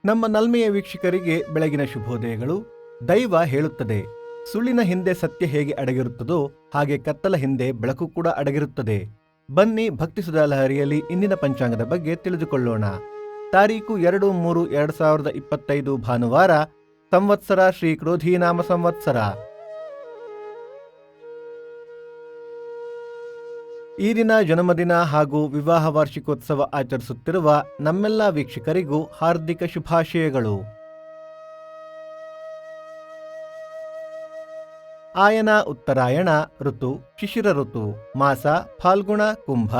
ನಮ್ಮ ನಲ್ಮೆಯ ವೀಕ್ಷಕರಿಗೆ ಬೆಳಗಿನ ಶುಭೋದಯಗಳು. ದೈವ ಹೇಳುತ್ತದೆ, ಸುಳ್ಳಿನ ಹಿಂದೆ ಸತ್ಯ ಹೇಗೆ ಅಡಗಿರುತ್ತದೋ ಹಾಗೆ ಕತ್ತಲ ಹಿಂದೆ ಬೆಳಕು ಕೂಡ ಅಡಗಿರುತ್ತದೆ. ಬನ್ನಿ ಭಕ್ತಿ ಸುಧಾ ಲಹರಿಯಲ್ಲಿ ಇಂದಿನ ಪಂಚಾಂಗದ ಬಗ್ಗೆ ತಿಳಿದುಕೊಳ್ಳೋಣ. ತಾರೀಕು 2-3-2025 ಭಾನುವಾರ, ಸಂವತ್ಸರ ಶ್ರೀ ಕ್ರೋಧೀನಾಮ ಸಂವತ್ಸರ. ಈ ದಿನ ಜನ್ಮದಿನ ಹಾಗೂ ವಿವಾಹ ವಾರ್ಷಿಕೋತ್ಸವ ಆಚರಿಸುತ್ತಿರುವ ನಮ್ಮೆಲ್ಲ ವೀಕ್ಷಕರಿಗೂ ಹಾರ್ದಿಕ ಶುಭಾಶಯಗಳು. ಆಯನ ಉತ್ತರಾಯಣ ಋತು ಶಿಶಿರ ಋತು, ಮಾಸ ಫಾಲ್ಗುಣ ಕುಂಭ,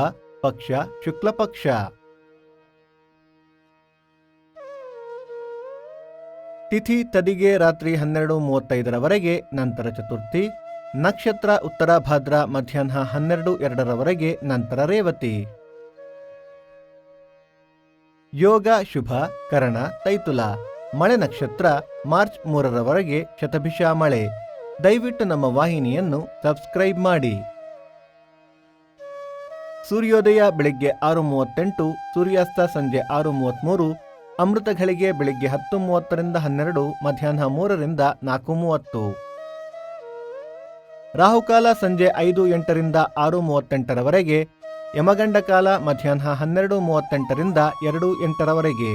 ಪಕ್ಷ ಶುಕ್ಲ ಪಕ್ಷ. ತಿಥಿ ತದಿಗೆ ರಾತ್ರಿ 12:35 ನಂತರ ಚತುರ್ಥಿ. ನಕ್ಷತ್ರ ಉತ್ತರ ಭಾದ್ರ ಮಧ್ಯಾಹ್ನ 12:02 ನಂತರ ರೇವತಿ. ಯೋಗ ಶುಭ ಕರಣ ತೈತುಲ. ಮಳೆ ನಕ್ಷತ್ರ ಮಾರ್ಚ್ 3 ಶತಭಿಷ ಮಳೆ. ದಯವಿಟ್ಟು ನಮ್ಮ ವಾಹಿನಿಯನ್ನು ಸಬ್ಸ್ಕ್ರೈಬ್ ಮಾಡಿ. ಸೂರ್ಯೋದಯ ಬೆಳಿಗ್ಗೆ 6:38, ಸೂರ್ಯಾಸ್ತ ಸಂಜೆ 6:33, ಅಮೃತ ಘಳಿಗೆ ಬೆಳಿಗ್ಗೆ 10:30 12, ಮಧ್ಯಾಹ್ನ 3 4:30. ರಾಹುಕಾಲ ಸಂಜೆ 5:08 6:38, ಯಮಗಂಡ ಕಾಲ ಮಧ್ಯಾಹ್ನ 12:38 2:08.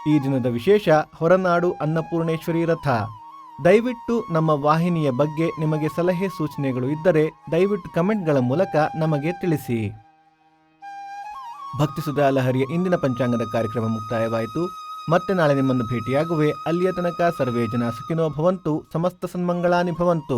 ಈ ದಿನದ ವಿಶೇಷ ಹೊರನಾಡು ಅನ್ನಪೂರ್ಣೇಶ್ವರಿ ರಥ. ದಯವಿಟ್ಟು ನಮ್ಮ ವಾಹಿನಿಯ ಬಗ್ಗೆ ನಿಮಗೆ ಸಲಹೆ ಸೂಚನೆಗಳು ಇದ್ದರೆ ದಯವಿಟ್ಟು ಕಮೆಂಟ್ಗಳ ಮೂಲಕ ನಮಗೆ ತಿಳಿಸಿ. ಭಕ್ತಿ ಸುಧಾ ಲಹರಿಯ ಇಂದಿನ ಪಂಚಾಂಗದ ಕಾರ್ಯಕ್ರಮ ಮುಕ್ತಾಯವಾಯಿತು. ಮತ್ತೆ ನಾಳೆ ನಿಮ್ಮನ್ನು ಭೇಟಿಯಾಗುವೆ. ಅಲ್ಲಿಯ ತನಕ ಸರ್ವೇ ಜನ ಸುಖಿನೋ ಭವಂತು, ಸಮಸ್ತ ಸನ್ಮಂಗಳಾನಿ ಭವಂತು.